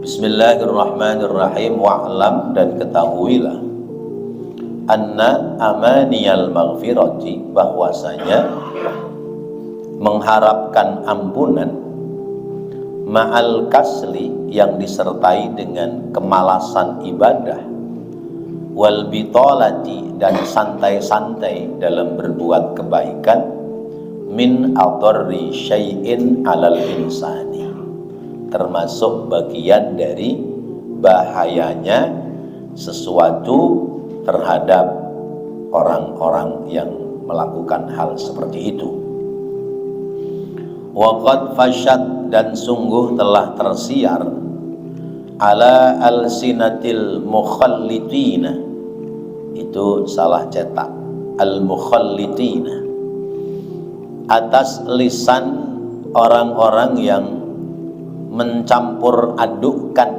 Bismillahirrahmanirrahim. Wa'lam, dan ketahuilah, anna amaniyal maghfirati, bahwasanya mengharapkan ampunan, ma'al kasli, yang disertai dengan kemalasan ibadah, wal bitolati, dan santai-santai dalam berbuat kebaikan, min adorri syai'in alal insani, termasuk bagian dari bahayanya sesuatu terhadap orang-orang yang melakukan hal seperti itu. Waqad fasyad, dan sungguh telah tersiar, ala alsinatil mukhallitina, itu salah cetak, al mukhallitina, atas lisan orang-orang yang mencampur adukkan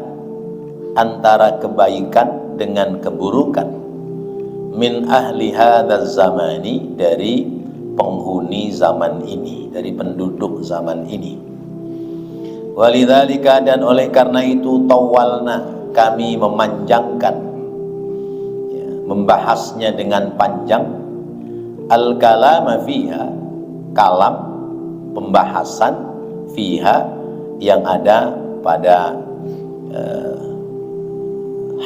antara kebaikan dengan keburukan, min ahli hadzal zamani, dari penghuni zaman ini, dari penduduk zaman ini. Walidzalika, dan oleh karena itu, tawalna, kami memanjangkan, ya, membahasnya dengan panjang, al kalama fiha, kalam, pembahasan, fiha, yang ada pada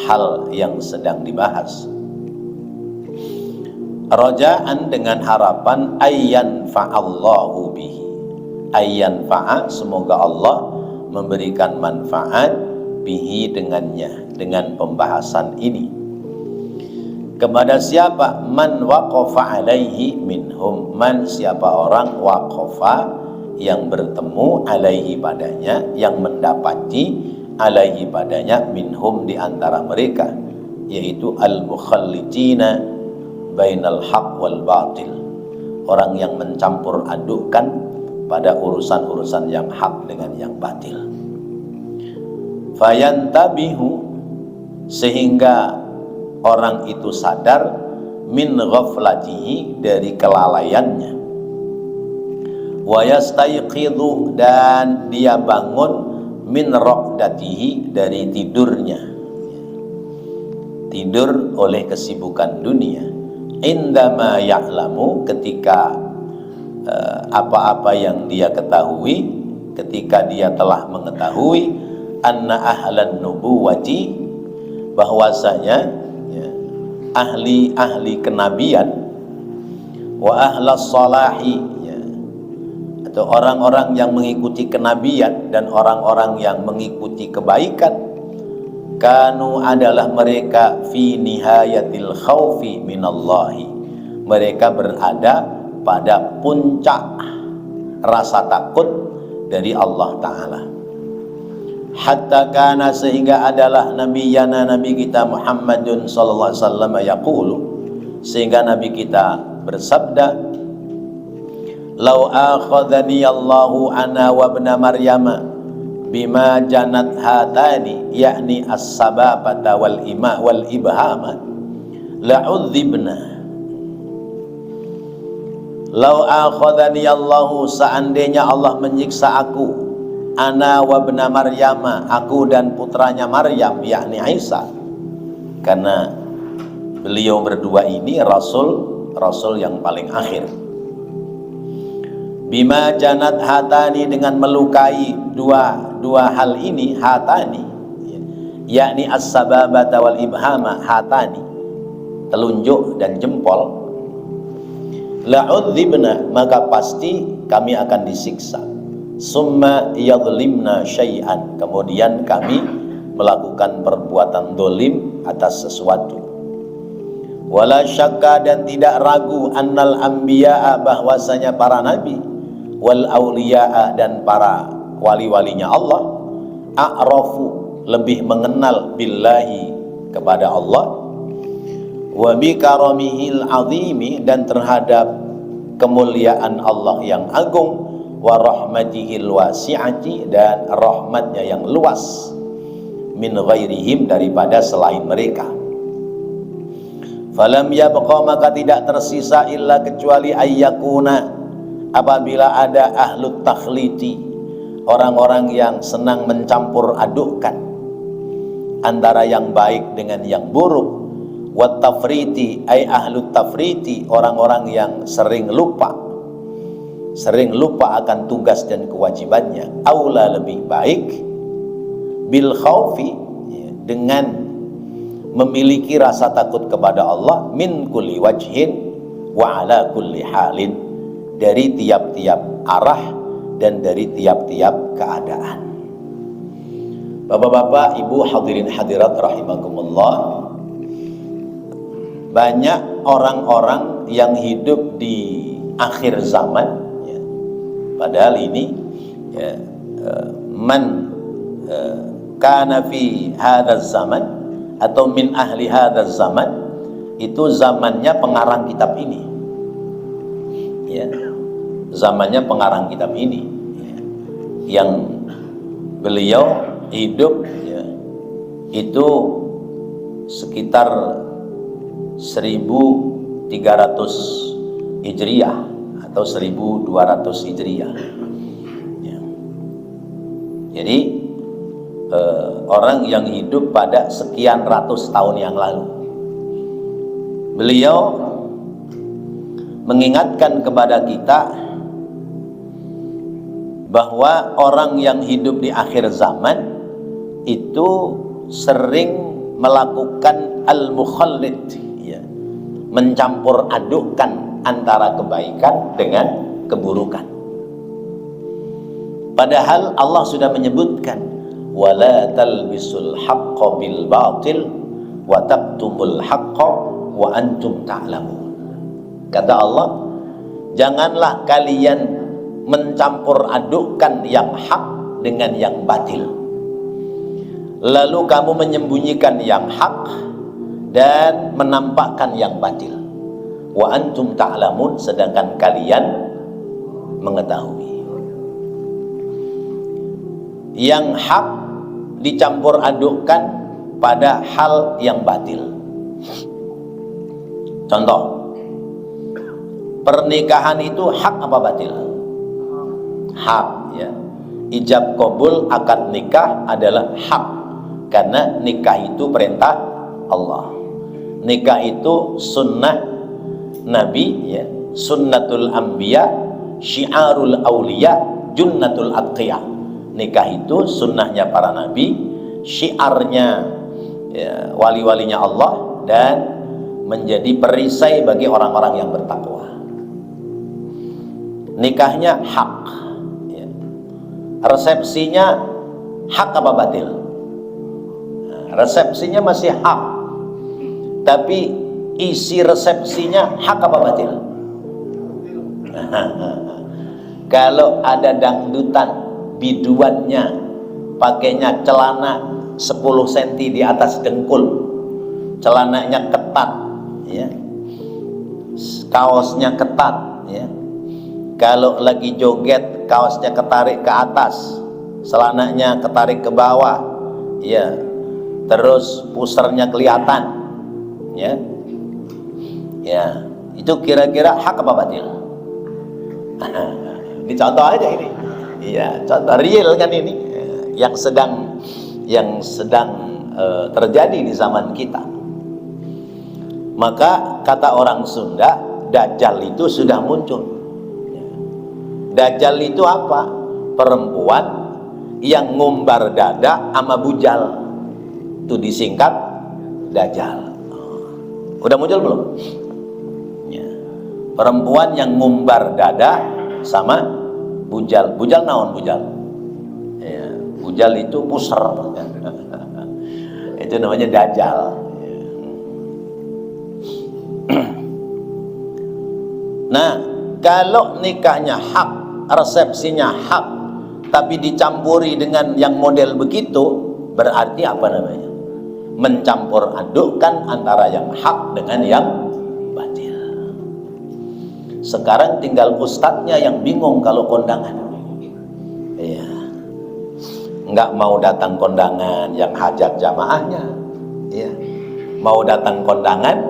hal yang sedang dibahas, rojaan, dengan harapan, ayyan fa'allahu bihi, ayyan fa'a, semoga Allah memberikan manfaat, bihi, dengannya, dengan pembahasan ini, kepada siapa, man waqafa alaihi minhum, man, siapa orang, waqafa, yang bertemu, alaihi, padanya, yang mendapati, alaihi, padanya, minhum, di antara mereka, yaitu al-mukhallitina bainal haq wal batil, orang yang mencampur adukkan pada urusan-urusan yang hak dengan yang batil. Fayantabihu, sehingga orang itu sadar, min ghaflatihi, dari kelalaiannya, wa yastayqidhu, dan dia bangun, min raqdatihi, dari tidurnya, tidur oleh kesibukan dunia, indama ya'lamu, ketika apa-apa yang dia ketahui, ketika dia telah mengetahui, anna ahlan nubuwati, bahwasanya, ya, ahli kenabian, wa ahlas salahi, atau orang-orang yang mengikuti kenabian dan orang-orang yang mengikuti kebaikan, kanu, adalah mereka, fi nihayatil khaufi minallahi, mereka berada pada puncak rasa takut dari Allah Ta'ala. Hatta kana, sehingga adalah nabiyana, nabi kita Muhammadun sallallahu alaihi wasallam, yaqulu, sehingga nabi kita bersabda, lau akhadhani Allahu ana wa ibna Maryama bima janat hatani, yakni as-sababata wal ibhama, la'udzibna. Lau akhadhani Allahu, seandainya Allah menyiksa aku, ana wa ibna Maryama, aku dan putranya Maryam, yakni Isa, karena beliau berdua ini rasul yang paling akhir. Bima janat hatani, dengan melukai dua hal ini, hatani, yakni as-sababata wal ibhama, hatani, telunjuk dan jempol, la'udzibna, maka pasti kami akan disiksa, summa yadhlimna syai'an, kemudian kami melakukan perbuatan dolim atas sesuatu. Wala syakka, dan tidak ragu, annal anbiya'a, bahwasanya para nabi, wal auliya'a, dan para wali-walinya Allah, a'rafu, lebih mengenal, billahi, kepada Allah, wa bi karamihil azimi, dan terhadap kemuliaan Allah yang agung, wa rahmatihil wasi'ati, dan rahmatnya yang luas, min ghairihim, daripada selain mereka. Falam yabqa, maka tidak tersisa, illa, kecuali, ayyakuna, apabila ada ahlut takhliti, orang-orang yang senang mencampur adukkan, antara yang baik dengan yang buruk. Wat tafriti ay ahlut tafriti, orang-orang yang sering lupa akan tugas dan kewajibannya. Aula, lebih baik, bil khaufi, dengan memiliki rasa takut kepada Allah, min kulli wajhin wa ala kulli halin, dari tiap-tiap arah dan dari tiap-tiap keadaan. Bapak-bapak, ibu, hadirin hadirat rahimakumullah, banyak orang-orang yang hidup di akhir zaman, ya, padahal ini ya, man kana fi hadzal zaman atau min ahli hadzal zaman, itu zamannya pengarang kitab ini, ya, zamannya pengarang kitab ini, ya, yang beliau hidup, ya, itu sekitar 1300 Hijriah atau 1200 Hijriah, ya. Jadi orang yang hidup pada sekian ratus tahun yang lalu, beliau mengingatkan kepada kita bahwa orang yang hidup di akhir zaman itu sering melakukan al-mukhallid, ya, mencampur adukkan antara kebaikan dengan keburukan. Padahal Allah sudah menyebutkan, wala talbisul haqqo bil batil wa taktumul haqqo wa antum ta'lamun. Kata Allah, janganlah kalian mencampur adukkan yang hak dengan yang batil, lalu kamu menyembunyikan yang hak dan menampakkan yang batil. Wa antum ta'lamun, sedangkan kalian mengetahui. Yang hak dicampur adukkan pada hal yang batil. Contoh, pernikahan itu hak apa batil? Hak, ya. Ijab qabul akad nikah adalah hak, karena nikah itu perintah Allah. Nikah itu sunnah Nabi, ya, sunnatul anbiya, syiarul auliya, junnatul atqiyah. Nikah itu sunnahnya para nabi, syiarnya, ya, wali-walinya Allah, dan menjadi perisai bagi orang-orang yang bertakwa. Nikahnya hak, ya. Resepsinya hak apa batil? Nah, resepsinya masih hak, tapi isi resepsinya hak apa batil? Kalau ada dangdutan, biduannya pakainya celana 10 cm di atas dengkul, celananya ketat, ya, kaosnya ketat, ya. Kalau lagi joget, kaosnya ketarik ke atas, celananya ketarik ke bawah, ya, terus pusernya kelihatan, ya, ya, itu kira-kira hak apa batil? Ini contoh aja ini, iya, contoh real kan ini, yang sedang terjadi di zaman kita. Maka kata orang Sunda, Dajjal itu sudah muncul. Dajjal itu apa? Perempuan yang ngumbar dada sama bujal, itu disingkat Dajjal. Udah muncul belum? Ya. Perempuan yang ngumbar dada sama bujal. Bujal naon bujal? Ya, bujal itu puser. Itu namanya Dajjal. Nah, kalau nikahnya hak, resepsinya hak, tapi dicampuri dengan yang model begitu, berarti apa namanya? Mencampur adukkan antara yang hak dengan yang batil. Sekarang tinggal ustadznya yang bingung kalau kondangan. Iya, nggak mau datang kondangan yang hajat jamaahnya, iya, mau datang kondangan,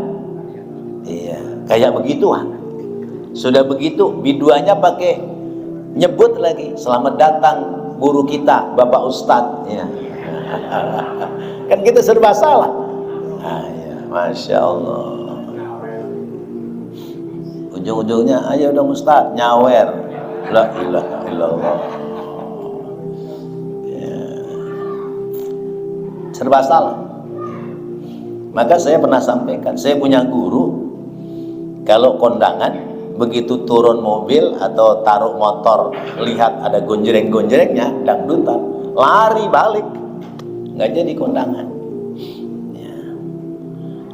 iya, kayak begituan. Sudah begitu, biduanya pakai nyebut lagi, selamat datang guru kita, Bapak Ustadz, ya. Kan kita serba salah. Ya, Masya Allah. Ujung-ujungnya, ayo dong Ustaz, nyawer. La ilaha illallah. Ya. Serba salah. Maka saya pernah sampaikan, saya punya guru, kalau kondangan, begitu turun mobil atau taruh motor, lihat ada gonjreng-gonjrengnya, dangdutan, lari balik, nggak jadi kondangan. Ya.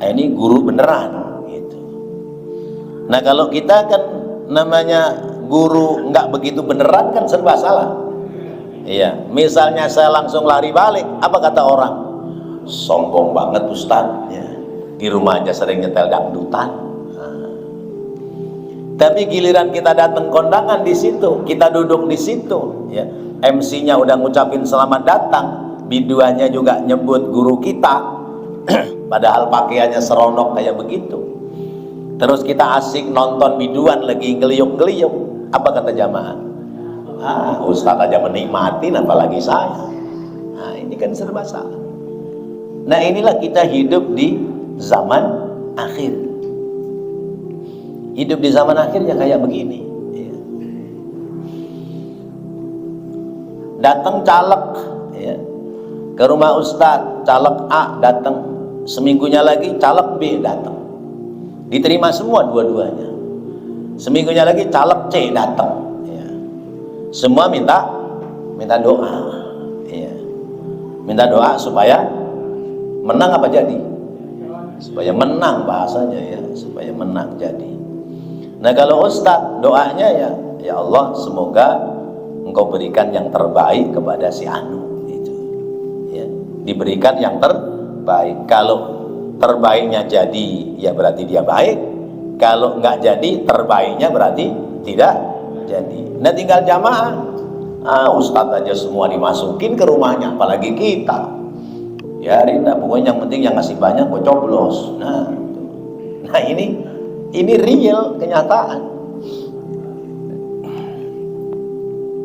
Nah, ini guru beneran gitu. Nah kalau kita kan namanya guru nggak begitu beneran kan serba salah. Iya, misalnya saya langsung lari balik, apa kata orang? Sombong banget Ustaz, ya. Di rumah aja sering nyetel dangdutan. Tapi giliran kita datang kondangan di situ, kita duduk di situ, ya. MC-nya udah ngucapin selamat datang, biduannya juga nyebut guru kita, padahal pakaiannya seronok kayak begitu. Terus kita asik nonton biduan lagi ngeliuk-ngeliuk, apa kata jamaah? Ustaz aja menikmatin, apalagi saya. Nah, ini kan serba salah. Nah, inilah kita hidup di zaman akhir. Hidup di zaman akhir ya kayak begini. Ya. Datang caleg, ya, ke rumah Ustadz, caleg A datang, seminggunya lagi caleg B datang, diterima semua dua-duanya. Seminggunya lagi caleg C datang, ya. Semua minta doa, ya. Minta doa supaya menang apa jadi? Supaya menang bahasanya, ya, supaya menang jadi. Nah kalau Ustadz doanya ya Allah semoga Engkau berikan yang terbaik kepada si Anu, itu, ya, diberikan yang terbaik. Kalau terbaiknya jadi ya berarti dia baik, kalau nggak jadi terbaiknya berarti tidak jadi. Nah tinggal jamaah, Ustadz aja semua dimasukin ke rumahnya, apalagi kita. Ya Rinda, pokoknya yang penting yang ngasih banyak gue coblos. Nah ini real, kenyataan.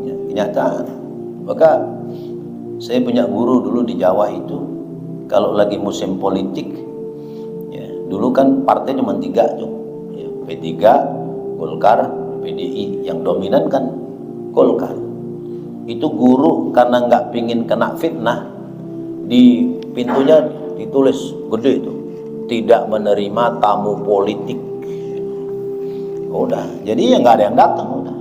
Ya, kenyataan. Maka saya punya guru dulu di Jawa itu, kalau lagi musim politik, ya, dulu kan partai cuma 3 tuh, ya, P3, Golkar, PDI, yang dominan kan Golkar. Itu guru karena nggak pingin kena fitnah, di pintunya ditulis gede itu, tidak menerima tamu politik. Udah, jadi ya nggak ada yang datang, udah.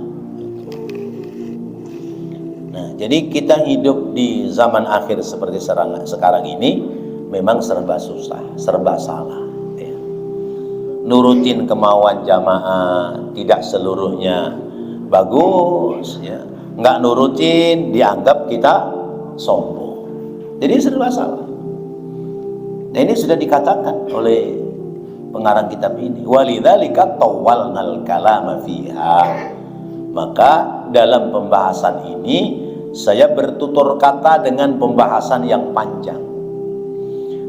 Nah, jadi kita hidup di zaman akhir seperti sekarang ini memang serba susah, serba salah, ya. Nurutin kemauan jamaah tidak seluruhnya bagus, ya. Nggak nurutin dianggap kita sombong. Jadi serba salah. Nah ini sudah dikatakan oleh pengarang kitab ini, walidzalika tawwalnal kalama fiha. Maka dalam pembahasan ini saya bertutur kata dengan pembahasan yang panjang.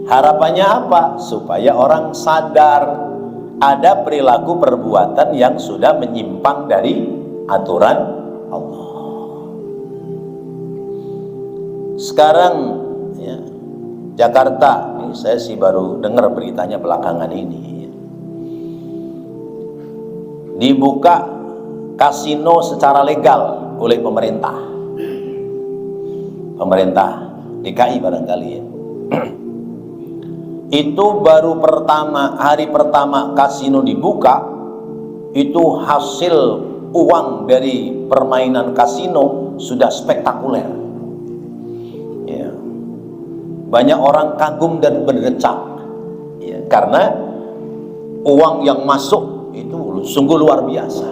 Harapannya apa? Supaya orang sadar ada perilaku perbuatan yang sudah menyimpang dari aturan Allah. Sekarang, ya, Jakarta, ini saya sih baru dengar beritanya belakangan ini, ya. Dibuka kasino secara legal oleh pemerintah DKI barangkali, ya. Itu baru hari pertama kasino dibuka, itu hasil uang dari permainan kasino sudah spektakuler, ya. Banyak orang kagum dan berdecak, ya, karena uang yang masuk itu sungguh luar biasa.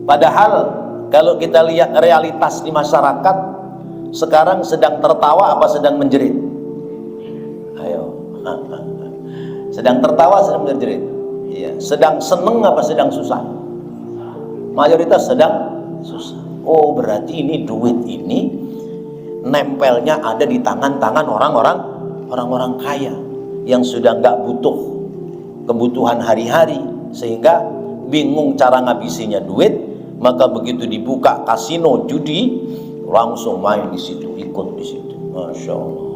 Padahal kalau kita lihat realitas di masyarakat sekarang, sedang tertawa apa sedang menjerit? Ayo, sedang tertawa, sedang menjerit, ya. Sedang seneng apa sedang susah? Mayoritas sedang susah. Oh, berarti ini duit ini nempelnya ada di tangan-tangan orang-orang kaya yang sudah nggak butuh kebutuhan hari-hari, sehingga bingung cara ngabisinya duit. Maka begitu dibuka kasino judi, langsung main di situ, ikut di situ. Masya Allah.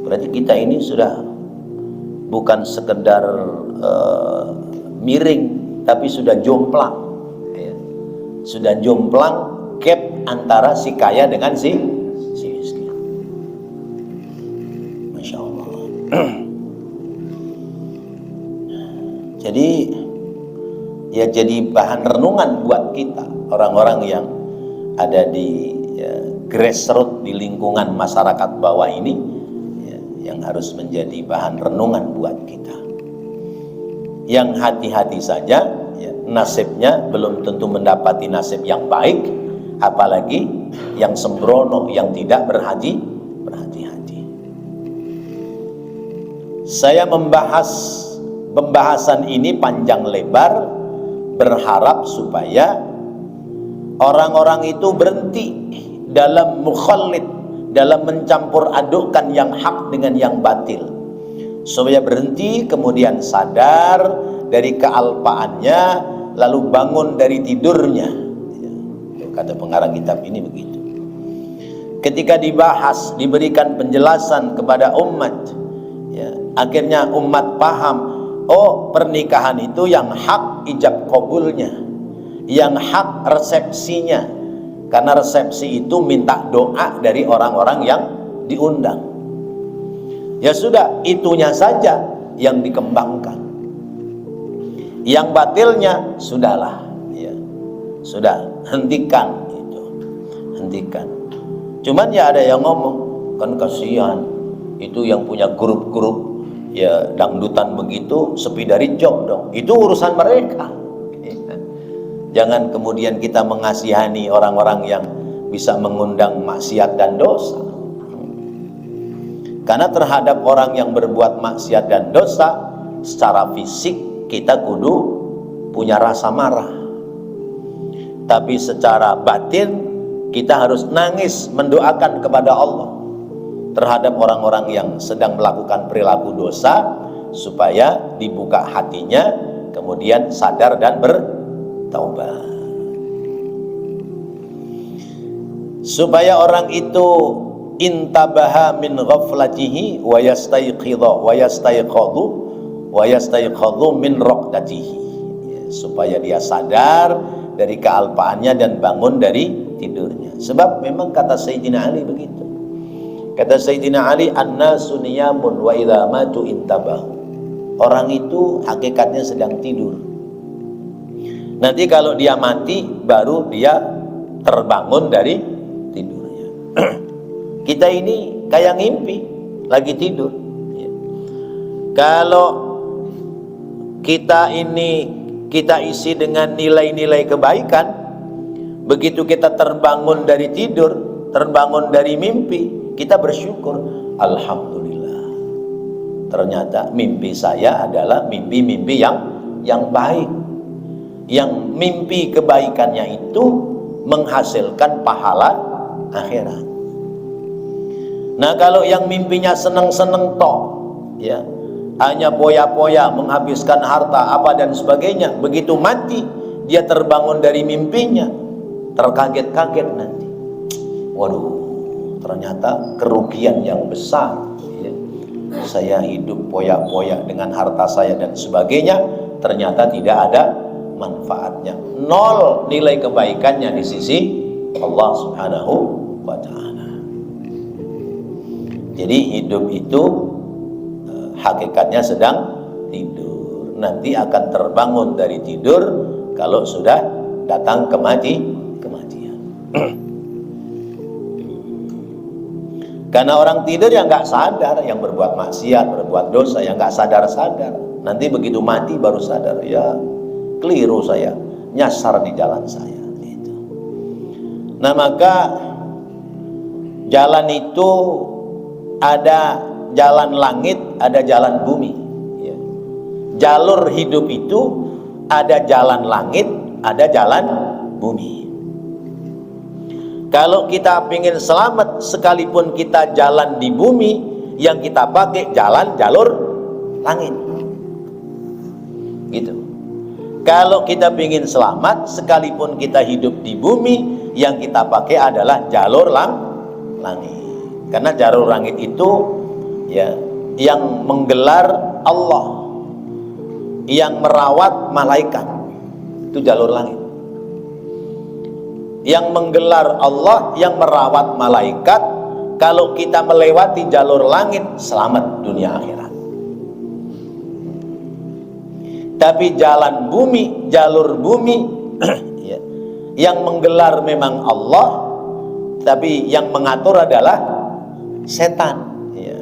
Berarti kita ini sudah bukan sekedar miring, tapi sudah jomplang, ya. Sudah jomplang, gap antara si kaya dengan si miskin. Masya Allah. Jadi ya, jadi bahan renungan buat kita, orang-orang yang ada di grassroots, di lingkungan masyarakat bawah ini, ya, yang harus menjadi bahan renungan buat kita. Yang hati-hati saja, ya, nasibnya belum tentu mendapati nasib yang baik, apalagi yang sembrono, yang tidak berhati-hati. Saya membahas pembahasan ini panjang lebar, berharap supaya orang-orang itu berhenti dalam mukhallid, dalam mencampur adukkan yang hak dengan yang batil, supaya berhenti, kemudian sadar dari kealpaannya, lalu bangun dari tidurnya. Kata pengarang kitab ini begitu. Ketika dibahas, diberikan penjelasan kepada umat, ya, akhirnya umat paham, oh, pernikahan itu yang hak ijab kabulnya, yang hak resepsinya. Karena resepsi itu minta doa dari orang-orang yang diundang. Ya sudah, itunya saja yang dikembangkan. Yang batilnya sudahlah, ya, sudah, hentikan itu, hentikan. Cuman ya ada yang ngomong, kan kasihan itu yang punya grup-grup, ya, dangdutan begitu, sepi dari job dong. Itu urusan mereka. Jangan kemudian kita mengasihani orang-orang yang bisa mengundang maksiat dan dosa. Karena terhadap orang yang berbuat maksiat dan dosa, secara fisik kita kudu punya rasa marah. Tapi secara batin kita harus nangis mendoakan kepada Allah terhadap orang-orang yang sedang melakukan perilaku dosa, supaya dibuka hatinya, kemudian sadar dan bertaubat. Supaya orang itu intabaha min ghaflatihi wa yastayqadhu min raqdatihi, ya, supaya dia sadar dari kealpaannya dan bangun dari tidurnya. Sebab memang kata Sayyidina Ali begitu. Kata Sayyidina Ali, an-nasu niyamun wa idza matu intabahu. Orang itu hakikatnya sedang tidur. Nanti kalau dia mati, baru dia terbangun dari tidurnya. Kita ini kayak ngimpi, lagi tidur. Kalau kita isi dengan nilai-nilai kebaikan, begitu kita terbangun dari tidur, terbangun dari mimpi, kita bersyukur, alhamdulillah, ternyata mimpi saya adalah mimpi-mimpi yang baik, yang mimpi kebaikannya itu menghasilkan pahala akhirat. Nah, kalau yang mimpinya seneng-seneng toh, ya, hanya poya-poya, menghabiskan harta apa dan sebagainya, begitu mati dia terbangun dari mimpinya, terkaget-kaget nanti, waduh, ternyata kerugian yang besar, ya. Saya hidup poya-poya dengan harta saya dan sebagainya, ternyata tidak ada manfaatnya, nol nilai kebaikannya di sisi Allah Subhanahu wa ta'ala. Jadi hidup itu hakikatnya sedang tidur, nanti akan terbangun dari tidur kalau sudah datang kematian. Karena orang tidur yang nggak sadar, yang berbuat maksiat, berbuat dosa, yang nggak sadar-sadar, nanti begitu mati baru sadar, ya keliru saya, nyasar di jalan saya. Itu. Nah, maka jalan itu ada jalan langit, ada jalan bumi, ya. Jalur hidup itu ada jalan langit, ada jalan bumi. Kalau kita ingin selamat, sekalipun kita jalan di bumi, yang kita pakai jalur langit, gitu. Kalau kita ingin selamat, sekalipun kita hidup di bumi, yang kita pakai adalah jalur langit. Karena jalur langit itu ya yang menggelar Allah, yang merawat malaikat, itu jalur langit. Yang menggelar Allah, yang merawat malaikat. Kalau kita melewati jalur langit, selamat dunia akhirat. Tapi jalan bumi, jalur bumi ya, yang menggelar memang Allah, tapi yang mengatur adalah setan ya.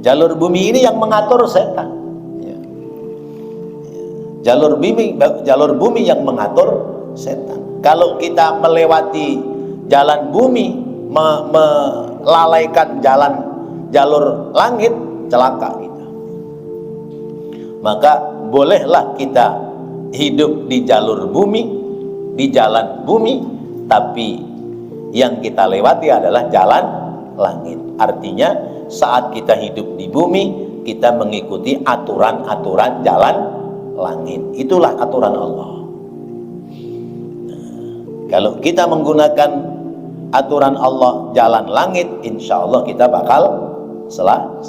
Jalur bumi ini yang mengatur setan ya. Jalur bumi yang mengatur setan. Kalau kita melewati jalan bumi, melalaikan jalur langit, celaka kita. Maka bolehlah kita hidup di jalur bumi, di jalan bumi, tapi yang kita lewati adalah jalan langit. Artinya saat kita hidup di bumi, kita mengikuti aturan-aturan jalan langit. Itulah aturan Allah. Kalau kita menggunakan aturan Allah jalan langit, insya Allah kita bakal selamat.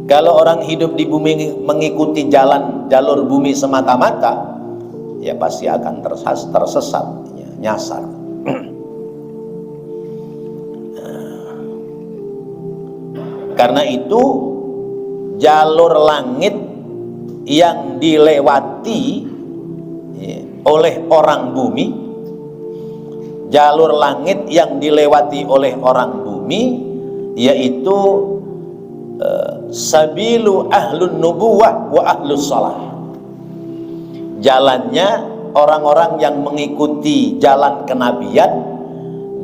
Kalau orang hidup di bumi mengikuti jalur bumi semata-mata, ya pasti akan tersesat ya, nyasar. Karena itu jalur langit yang dilewati ya, oleh orang bumi, jalur langit yang dilewati oleh orang bumi, yaitu sabilu ahlun nubuwah wa ahlus salah. Jalannya orang-orang yang mengikuti jalan kenabian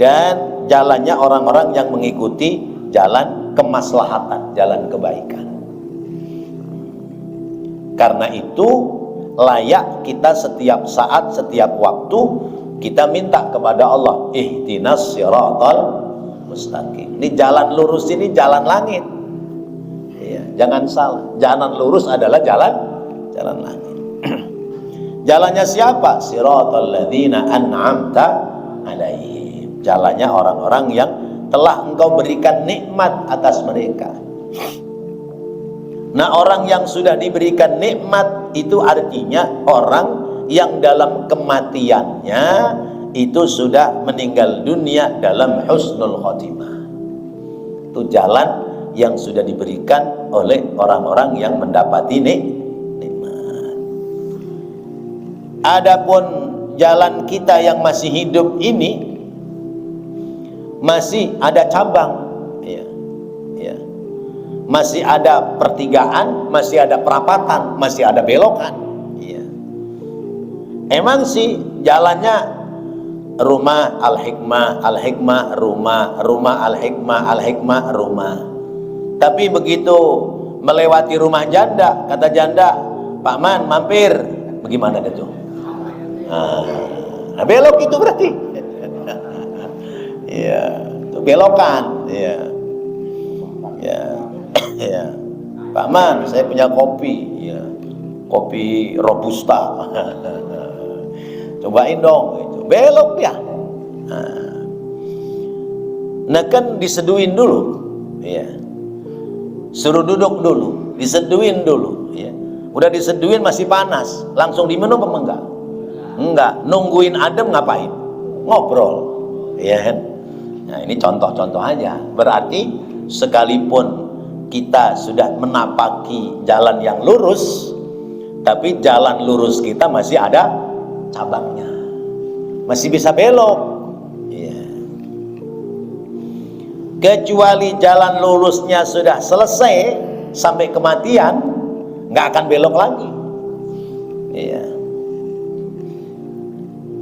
dan jalannya orang-orang yang mengikuti jalan kemaslahatan, jalan kebaikan. Karena itu layak kita setiap saat, setiap waktu kita minta kepada Allah, ihdinas siratal mustaqim. Ini jalan lurus, ini jalan langit. Ya, jangan salah. Jalan lurus adalah jalan langit. Jalannya siapa? Siratal ladzina an'amta alaihim. Jalannya orang-orang yang telah engkau berikan nikmat atas mereka. Nah, orang yang sudah diberikan nikmat itu artinya orang yang dalam kematiannya itu sudah meninggal dunia dalam husnul khotimah. Itu jalan yang sudah diberikan oleh orang-orang yang mendapati nikmat. Adapun jalan kita yang masih hidup ini masih ada cabang ya. Masih ada pertigaan, masih ada perapatan, masih ada belokan ya. Emang sih jalannya rumah al-hikmah, al-hikmah, rumah al-hikmah, al-hikmah, rumah. Tapi begitu melewati rumah janda, kata janda, Pak Man mampir, bagaimana itu? Nah, belok itu berarti. Ya, itu belokan. Ya, Pak Man, saya punya kopi, ya, kopi robusta. Cobain dong, gitu. Belok ya. Nah kan diseduhin dulu, ya. Suruh duduk dulu, diseduhin dulu, ya. Udah diseduhin masih panas, langsung diminum apa enggak? Enggak, nungguin adem ngapain? Ngobrol, ya kan? Nah ini contoh-contoh aja. Berarti sekalipun kita sudah menapaki jalan yang lurus, tapi jalan lurus kita masih ada cabangnya, masih bisa belok ya. Kecuali jalan lurusnya sudah selesai sampai kematian, nggak akan belok lagi ya.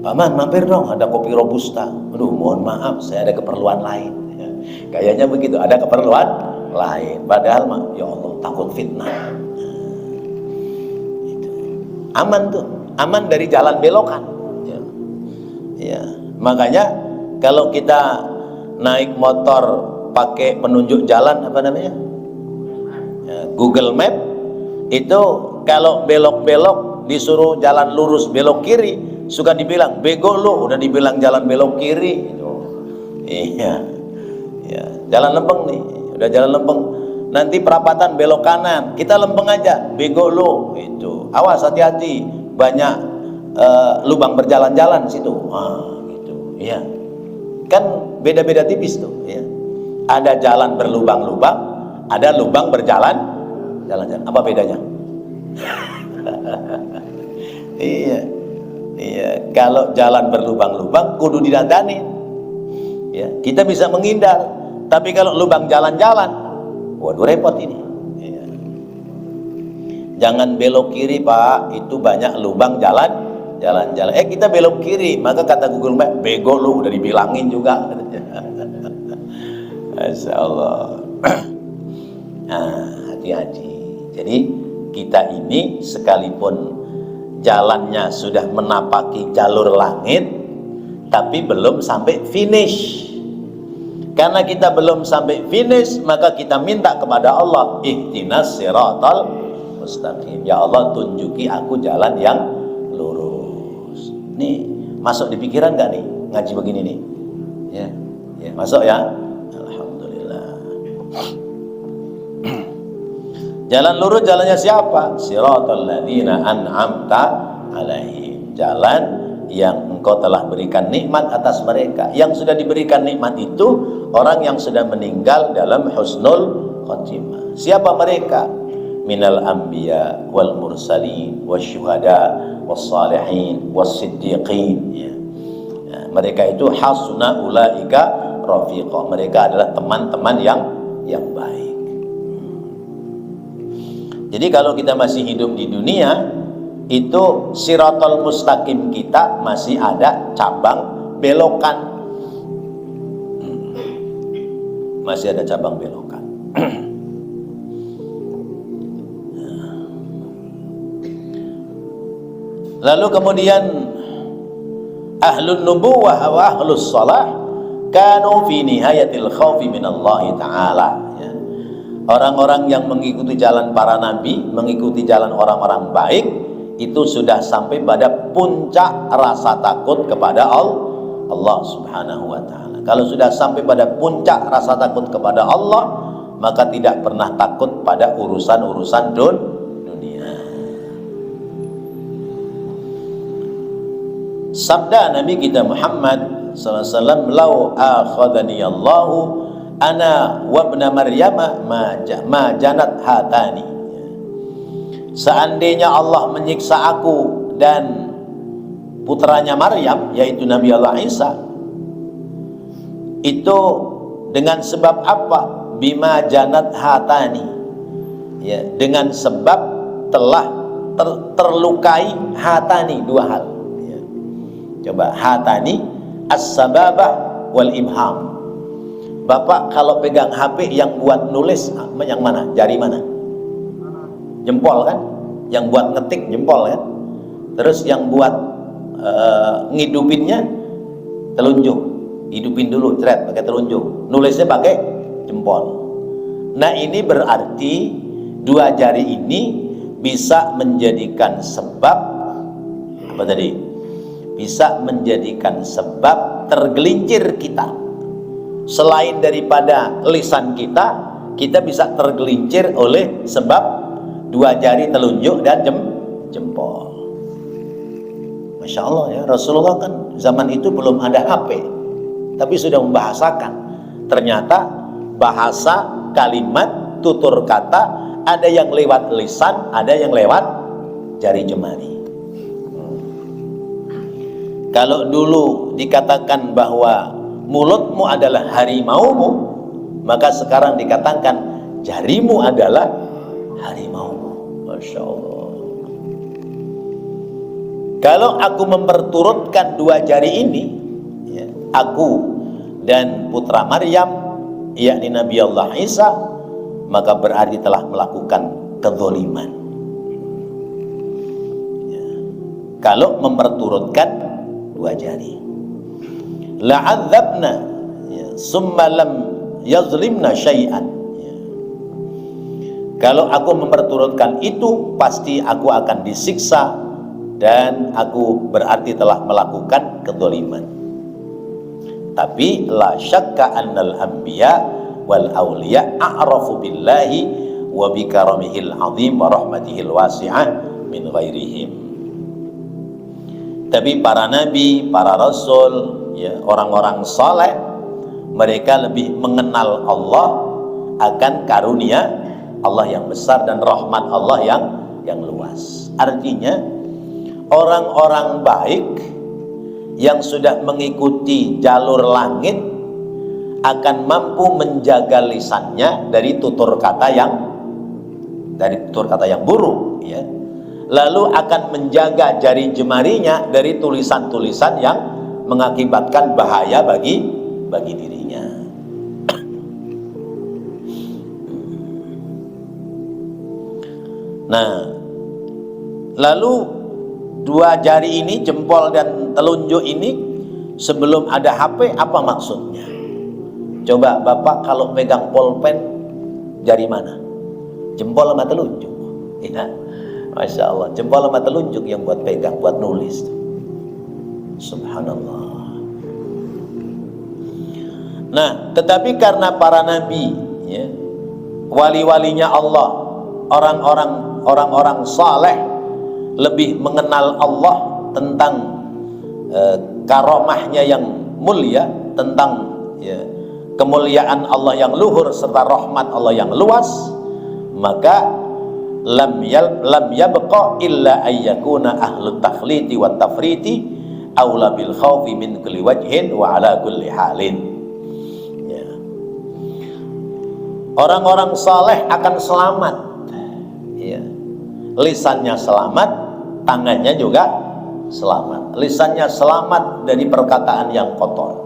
Paman mampir dong, ada kopi robusta. Aduh mohon maaf, saya ada keperluan lain ya. Kayaknya begitu, ada keperluan lain, padahal mah ya Allah takut fitnah. Itu. Aman tuh, aman dari jalan belokan ya. Ya, makanya kalau kita naik motor pakai penunjuk jalan apa namanya ya, Google Map itu kalau belok-belok disuruh jalan lurus belok kiri, suka dibilang bego lo, udah dibilang jalan belok kiri itu. Iya, ya, jalan lempeng nih, udah jalan lempeng, nanti perapatan belok kanan, kita lempeng aja, bego lo itu. Awas, hati-hati, banyak lubang berjalan-jalan situ. Gitu. Iya, kan beda-beda tipis tuh. Ya. Ada jalan berlubang-lubang, ada lubang jalan-jalan. Apa bedanya? Iya, iya. Kalau jalan berlubang-lubang, kudu didandani. Ya, kita bisa menghindar. Tapi kalau lubang jalan-jalan, waduh repot ini. Iya. Jangan belok kiri Pak, itu banyak lubang jalan-jalan. Kita belok kiri, maka kata Google Map, bego lu, udah dibilangin juga. Masya Allah. Nah, hati-hati. Jadi kita ini sekalipun jalannya sudah menapaki jalur langit, tapi belum sampai finish. Karena kita belum sampai finish, maka kita minta kepada Allah, ihdinas siratal mustaqim. Ya Allah, tunjuki aku jalan yang lurus. Nih, masuk di pikiran gak nih ngaji begini nih? Ya, ya masuk ya. Alhamdulillah. Jalan lurus jalannya siapa? Siratal ladzina an'amta alaihim. Jalan yang engkau telah berikan nikmat atas mereka. Yang sudah diberikan nikmat itu orang yang sudah meninggal dalam husnul khotimah. Siapa mereka? Minal anbiya wal mursalin wasyuhada wassalihin wassiddiqin. Ya. Ya, mereka itu hasuna ulaika rafiqa. Mereka adalah teman-teman yang baik. Jadi kalau kita masih hidup di dunia, itu siratal mustaqim kita masih ada cabang belokan. Masih ada cabang belokan. Lalu kemudian ahlun nubuwah wa ahlus salah kanu fi nihayatil khawfi minallahi ta'ala. Orang-orang yang mengikuti jalan para nabi, mengikuti jalan orang-orang baik, itu sudah sampai pada puncak rasa takut kepada Allah subhanahu wa ta'ala. Kalau sudah sampai pada puncak rasa takut kepada Allah, maka tidak pernah takut pada urusan-urusan dunia. Sabda Nabi kita Muhammad sallallahu alaihi wasallam, "Lau akhadhani Allahu ana wabna maryama ma janat hatani." Seandainya Allah menyiksa aku dan putranya Maryam, yaitu Nabi Allah Isa, itu dengan sebab apa? Bima janat hatani, ya, dengan sebab telah terlukai hatani, dua hal, ya. Coba, hatani as-sababah wal ibham. Bapak kalau pegang HP yang buat nulis yang mana? Jari mana? Jempol kan? Yang buat ngetik jempol kan? Terus yang buat ngidupinnya telunjuk. Hidupin dulu, cret, pakai telunjuk. Nulisnya pakai jempol. Nah, ini berarti dua jari ini bisa menjadikan sebab apa tadi? Bisa menjadikan sebab tergelincir kita. Selain daripada lisan kita, kita bisa tergelincir oleh sebab dua jari telunjuk dan jempol. Masya Allah ya, Rasulullah kan zaman itu belum ada HP, tapi sudah membahasakan. Ternyata bahasa, kalimat, tutur kata, ada yang lewat lisan, ada yang lewat jari jemari. Kalau dulu dikatakan bahwa mulutmu adalah harimaumu, maka sekarang dikatakan jarimu adalah harimaumu. Masya Allah. Kalau aku memperturutkan dua jari ini, ya, aku dan putra Maryam, yakni Nabi Allah Isa, maka berarti telah melakukan kezaliman. Ya. Kalau memperturutkan dua jari, la'adzabna, ya, summa lam yazlimna syai'an. Ya. Kalau aku memperturutkan itu, pasti aku akan disiksa dan aku berarti telah melakukan kezaliman. Tapi la syakka annal anbiya wal awliya a'rafu billahi wa bi karamihil azim wa rahmatihil wasi'ah min ghairihim. Tapi para nabi, para rasul, ya, orang-orang saleh, mereka lebih mengenal Allah akan karunia Allah yang besar dan rahmat Allah yang luas. Artinya orang-orang baik yang sudah mengikuti jalur langit akan mampu menjaga lisannya dari tutur kata yang buruk, ya. Lalu akan menjaga jari jemarinya dari tulisan-tulisan yang mengakibatkan bahaya bagi dirinya. Nah, lalu dua jari ini, jempol dan telunjuk ini, sebelum ada HP, apa maksudnya? Coba Bapak kalau megang pulpen, jari mana? Jempol sama telunjuk. Ya, Masya Allah, jempol sama telunjuk yang buat pegang, buat nulis. Subhanallah. Nah, tetapi karena para nabi, ya, wali-walinya Allah, orang-orang saleh lebih mengenal Allah tentang karomahnya yang mulia, tentang, ya, kemuliaan Allah yang luhur serta rahmat Allah yang luas, maka lam yabqa illa ayyakuna ahlut takhliti wat tafriti aula bil khawfi min kulli wajhin wa ala kulli halin. Ya. Orang-orang saleh akan selamat, ya. Lisannya selamat, tangannya juga selamat. Lisannya selamat dari perkataan yang kotor,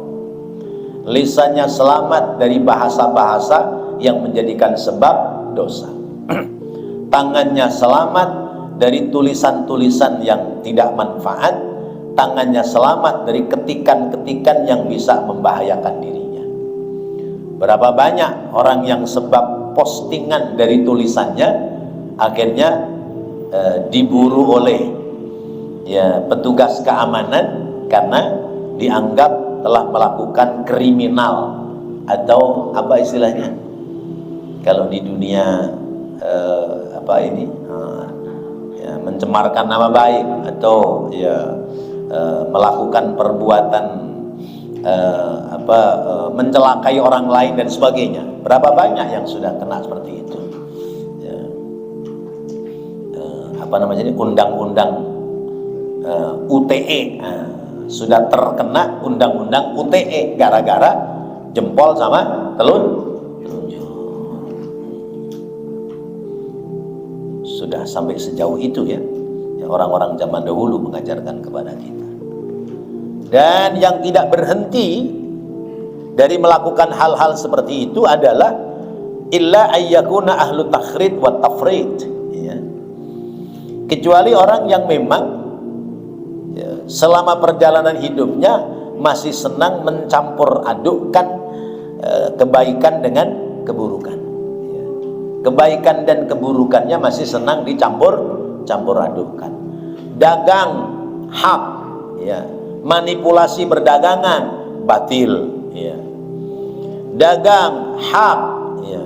lisannya selamat dari bahasa-bahasa yang menjadikan sebab dosa. Tangannya selamat dari tulisan-tulisan yang tidak manfaat, tangannya selamat dari ketikan-ketikan yang bisa membahayakan dirinya. Berapa banyak orang yang sebab postingan dari tulisannya akhirnya diburu oleh, ya, petugas keamanan karena dianggap telah melakukan kriminal, atau apa istilahnya kalau di dunia ya, mencemarkan nama baik, atau, ya, melakukan perbuatan mencelakai orang lain dan sebagainya. Berapa banyak yang sudah kena seperti itu, ya. Undang-undang UTE, sudah terkena undang-undang UTE gara-gara jempol sama telunjuk. Sudah sampai sejauh itu, ya, orang-orang zaman dahulu mengajarkan kepada kita. Dan yang tidak berhenti dari melakukan hal-hal seperti itu adalah illa ayyakuna ahlu takhrid wa tafrid, ya. Kecuali orang yang memang, ya, selama perjalanan hidupnya masih senang mencampur adukkan kebaikan dengan keburukan, ya. Kebaikan dan keburukannya masih senang dicampur adukkan. Dagang hak, ya. Manipulasi perdagangan batil, ya. Dagang hak, ya.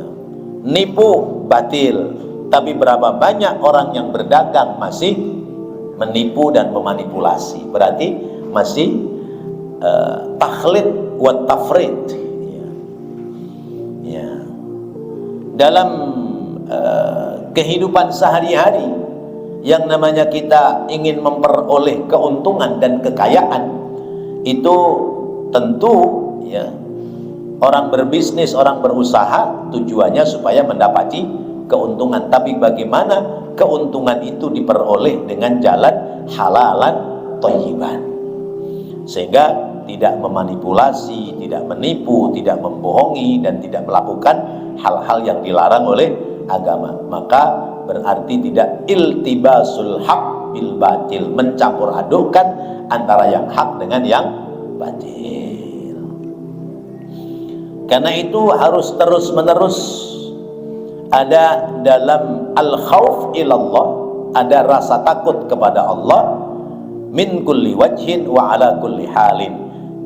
Nipu batil. Tapi berapa banyak orang yang berdagang masih menipu dan memanipulasi? Berarti masih takhlid wa tafrid, ya. Ya. Dalam kehidupan sehari-hari yang namanya kita ingin memperoleh keuntungan dan kekayaan, itu tentu, ya, orang berbisnis, orang berusaha tujuannya supaya mendapati keuntungan. Tapi bagaimana keuntungan itu diperoleh dengan jalan halalan thayyiban, sehingga tidak memanipulasi, tidak menipu, tidak membohongi, dan tidak melakukan hal-hal yang dilarang oleh agama. Maka berarti tidak iltibasul haq bil batil, mencampur adukkan antara yang hak dengan yang batil. Karena itu harus terus-menerus ada dalam al-khauf ilallah, ada rasa takut kepada Allah, min kulli wajhin wa ala kulli halin,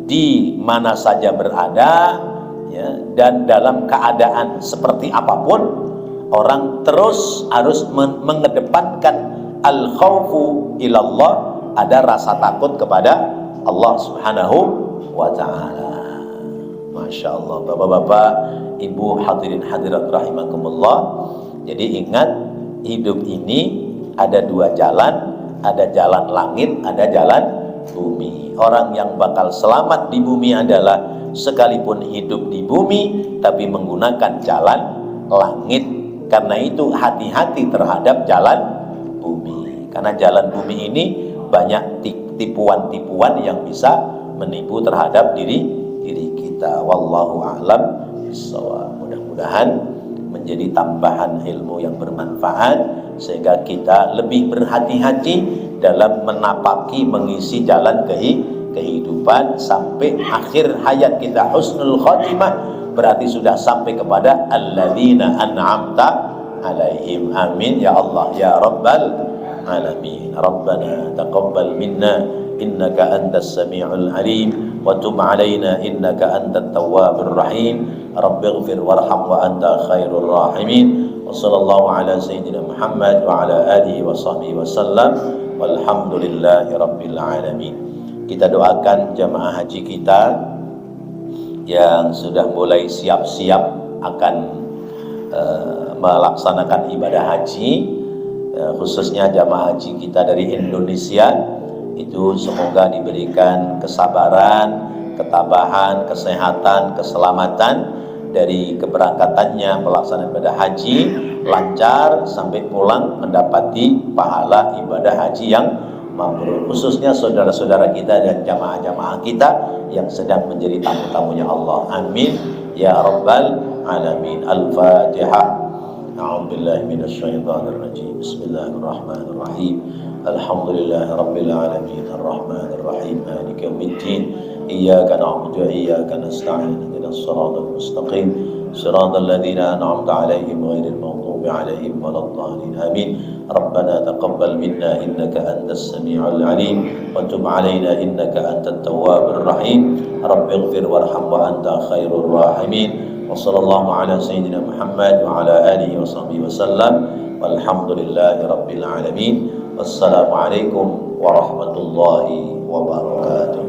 di mana saja berada, ya, dan dalam keadaan seperti apapun orang terus harus mengedepankan al-khaufu ilallah, ada rasa takut kepada Allah Subhanahu wa ta'ala. Masya Allah, bapak-bapak, ibu, hadirin hadirat rahimakumullah. Jadi ingat, hidup ini ada dua jalan, ada jalan langit, ada jalan bumi. Orang yang bakal selamat di bumi adalah sekalipun hidup di bumi tapi menggunakan jalan langit. Karena itu hati-hati terhadap jalan bumi, karena jalan bumi ini banyak tipuan-tipuan yang bisa menipu terhadap diri kita. Wallahu a'lam bishawab. Mudah-mudahan menjadi tambahan ilmu yang bermanfaat sehingga kita lebih berhati-hati dalam menapaki, mengisi jalan kehidupan sampai akhir hayat kita husnul khotimah, berarti sudah sampai kepada alladzina an'amta alaihim. Amin ya Allah ya rabbal alamin. Rabbana taqabbal minna innaka antas samiul alim wa tub alaina innaka antat tawwabur rahim. Rabbighfir warham wa anta khairur rahimin. Wa sallallahu ala sayyidina Muhammad wa ala alihi wa sahbihi wasallam, walhamdulillahi rabbil alamin. Kita doakan jamaah haji kita yang sudah mulai siap-siap akan melaksanakan ibadah haji, khususnya jamaah haji kita dari Indonesia, itu semoga diberikan kesabaran, ketabahan, kesehatan, keselamatan dari keberangkatannya melaksanakan ibadah haji lancar sampai pulang mendapati pahala ibadah haji yang mabrur. Khususnya saudara-saudara kita dan jamaah-jamaah kita yang sedang menjadi tamu-tamunya Allah. Amin ya rabbal alamin. Al-Fatihah. A'udzubillahi minasyaitonir rajim. Bismillahirrahmanirrahim. Alhamdulillahi rabbil alamin. Arrahmanir rahim. Maliki yaumiddin. Iyyaka na'budu wa iyyaka nasta'in. Ihdinas siratal mustaqim. Siratal ladzina an'amta 'alaihim ghairil maghdubi 'alaihim waladdallin. Amin. Rabbana taqabbal minna innaka antas samiul alim wa tub 'alaina innaka antat tawwabur rahim. Rabbighfir warham wa anta khairur rahimin. Wa sallallahu ala sayyidina Muhammad wa ala alihi wa sahbihi wasallam, walhamdulillahi rabbil alamin. Wassalamu alaikum warahmatullahi wabarakatuh.